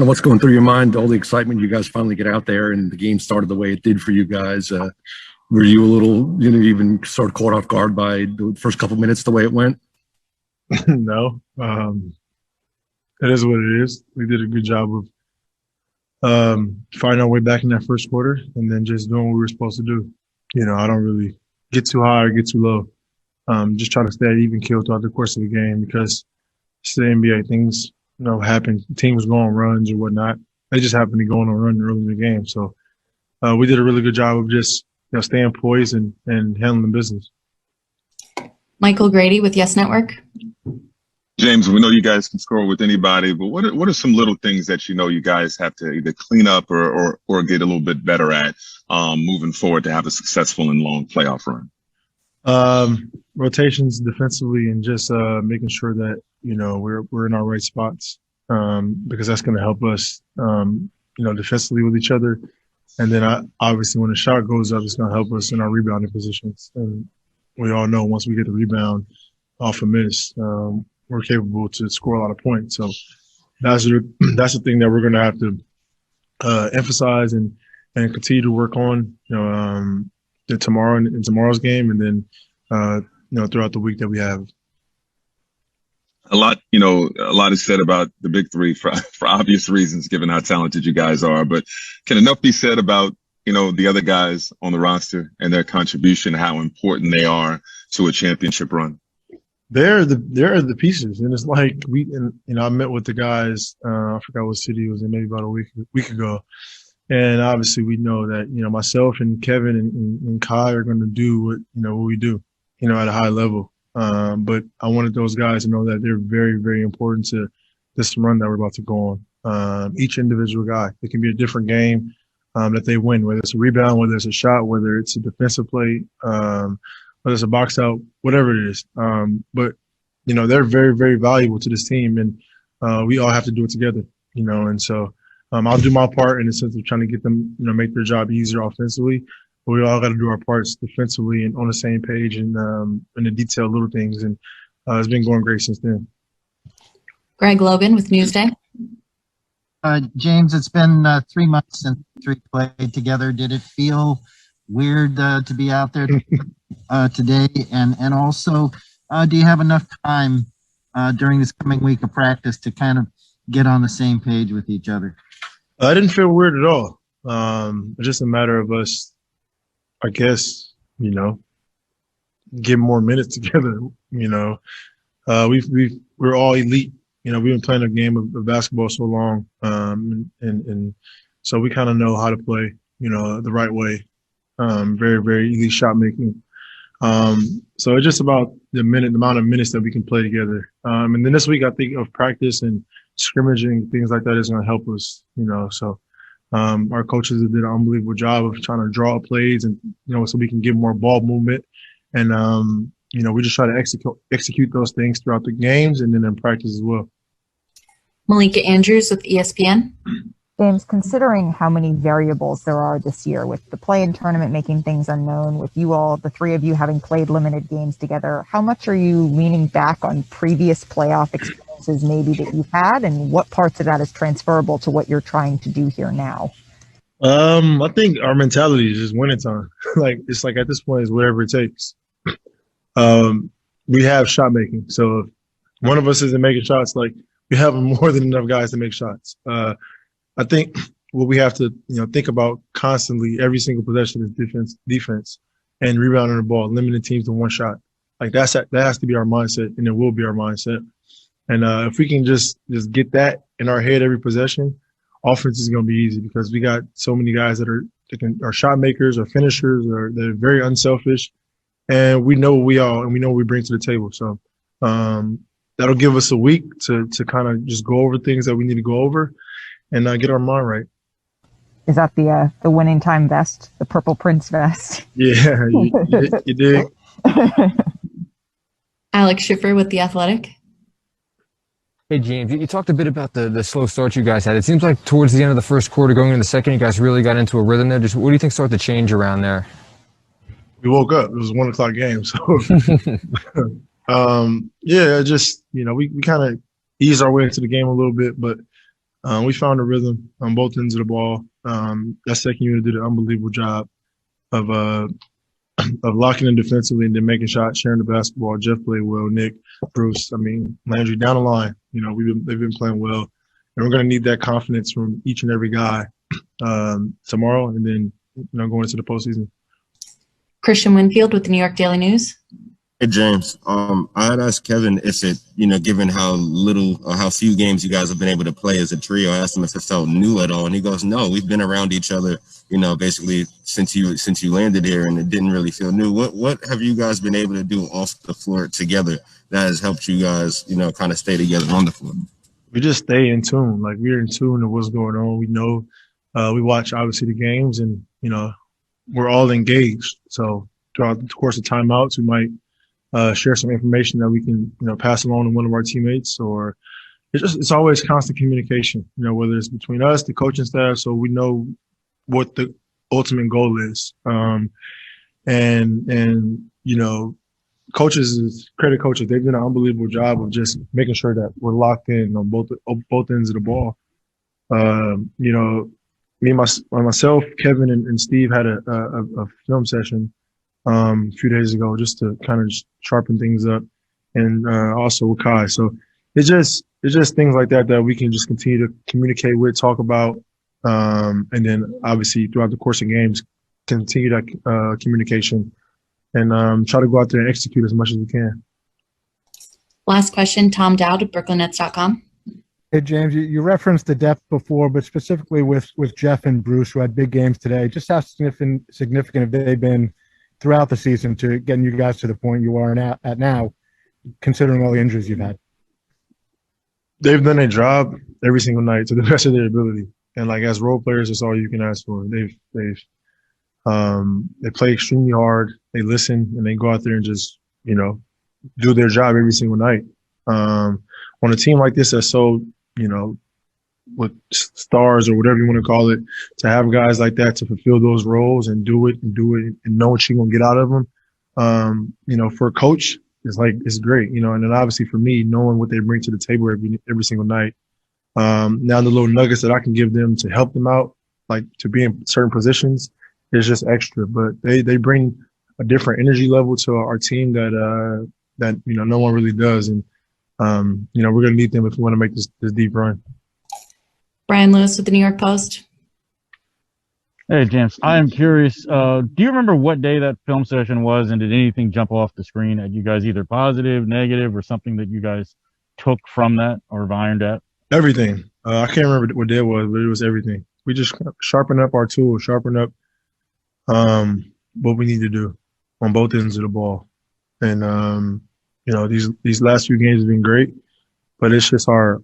And what's going through your mind, all the excitement you guys finally get out there and the game started the way it did for you guys? Were you a little, even sort of caught off guard by the first couple minutes the way it went? No. It is what it is. We did a good job of finding our way back in that first quarter and then just doing what we were supposed to do. I don't really get too high or get too low. Just try to stay at even keel throughout the course of the game because it's the NBA. Things, happen. Teams go on runs or whatnot. They just happen to go on a run early in the game. So we did a really good job of just staying poised and handling the business. Michael Grady with Yes Network. James, we know you guys can score with anybody, but what are some little things that you guys have to either clean up or get a little bit better at moving forward to have a successful and long playoff run? Rotations defensively and just making sure that we're in our right spots because that's going to help us defensively with each other. And then obviously when the shot goes up, it's going to help us in our rebounding positions. And we all know once we get the rebound off a miss, we're capable to score a lot of points. So that's the thing that we're going to have to emphasize and continue to work on, tomorrow in tomorrow's game, and then throughout the week that we have. A lot is said about the big three for obvious reasons, given how talented you guys are. But can enough be said about the other guys on the roster and their contribution, how important they are to a championship run? They're the pieces, and it's like I met with the guys. I forgot what city it was in, maybe about a week ago, and obviously we know that myself and Kevin and Kai are going to do what we do, at a high level. But I wanted those guys to know that they're very, very important to this run that we're about to go on. Each individual guy, it can be a different game that they win, whether it's a rebound, whether it's a shot, whether it's a defensive play. Whether it's a box out, whatever it is. But they're very, very valuable to this team, and we all have to do it together, And so I'll do my part in the sense of trying to get them, make their job easier offensively. But we all got to do our parts defensively and on the same page and in the detailed little things. And it's been going great since then. Greg Logan with Newsday. James, it's been 3 months since we played together. Did it feel weird to be out there today? And also, do you have enough time during this coming week of practice to kind of get on the same page with each other? I didn't feel weird at all. It's just a matter of us, I guess, get more minutes together. We're all elite. We've been playing a game of basketball so long, and so we kind of know how to play, the right way. Very, very elite shot making. So it's just about the amount of minutes that we can play together. And then this week, I think of practice and scrimmaging, things like that is going to help us, So our coaches did an unbelievable job of trying to draw up plays and, so we can get more ball movement. And, we just try to execute those things throughout the games and then in practice as well. Malika Andrews with ESPN. James, considering how many variables there are this year with the play-in tournament making things unknown, with you all, the three of you having played limited games together, how much are you leaning back on previous playoff experiences maybe that you've had, and what parts of that is transferable to what you're trying to do here now? I think our mentality is just winning time. It's like at this point, it's whatever it takes. We have shot making. So if one of us isn't making shots, we have more than enough guys to make shots. I think what we have to, think about constantly every single possession is defense and rebounding the ball, limiting teams to one shot. That has to be our mindset, and it will be our mindset. And if we can just get that in our head every possession, offense is going to be easy because we got so many guys that are shot makers or finishers or they're very unselfish, and we know what we are and we know what we bring to the table. So that'll give us a week to kind of just go over things that we need to go over and get our mind right. Is that the winning time vest, the Purple Prince vest? Yeah, you did. Alex Schiffer with The Athletic. Hey, James, you talked a bit about the slow start you guys had. It seems like towards the end of the first quarter, going into the second, you guys really got into a rhythm there. Just what do you think started to change around there? We woke up. It was a 1 o'clock game. So, we kind of eased our way into the game a little bit, but We found a rhythm on both ends of the ball. That second unit did an unbelievable job of of locking in defensively and then making shots, sharing the basketball. Jeff played well. Nick, Bruce, I mean, Landry down the line. You know, they've been playing well, and we're going to need that confidence from each and every guy tomorrow, and then going into the postseason. Christian Winfield with the New York Daily News. Hey, James. I had asked Kevin if it, given how little or how few games you guys have been able to play as a trio, I asked him if it felt new at all. And he goes, no, we've been around each other, basically since you landed here, and it didn't really feel new. What have you guys been able to do off the floor together that has helped you guys, kind of stay together on the floor? We just stay in tune. Like, we're in tune to what's going on. We know, we watch obviously the games, and, we're all engaged. So throughout the course of timeouts, we might share some information that we can, pass along to one of our teammates, or it's always constant communication, whether it's between us, the coaching staff, so we know what the ultimate goal is. Coaches, credit coaches, they've done an unbelievable job of just making sure that we're locked in on both ends of the ball. Myself, Kevin, and Steve had a film session a few days ago, just to kind of sharpen things up, and also with Kai. So it's just things like that we can just continue to communicate with, talk about, and then obviously throughout the course of games, continue that communication, and try to go out there and execute as much as we can. Last question, Tom Dowd at BrooklynNets.com. Hey, James, you referenced the depth before, but specifically with Jeff and Bruce, who had big games today, just how significant have they been throughout the season to getting you guys to the point you are at now, considering all the injuries you've had? They've done their job every single night to the best of their ability, and like, as role players, that's all you can ask for. They play extremely hard. They listen, and they go out there and just do their job every single night. On a team like this that's so with stars or whatever you want to call it, to have guys like that to fulfill those roles and do it and know what you're gonna get out of them. For a coach, it's great. And then obviously for me, knowing what they bring to the table every single night. Now the little nuggets that I can give them to help them out, like to be in certain positions, is just extra. But they bring a different energy level to our team that no one really does. And we're gonna need them if we want to make this deep run. Brian Lewis with the New York Post. Hey, James, I am curious. Do you remember what day that film session was, and did anything jump off the screen at you guys, either positive, negative, or something that you guys took from that or ironed at? Everything. I can't remember what day it was, but it was everything. We just sharpen up our tools, sharpen up what we need to do on both ends of the ball. And these last few games have been great, but it's just our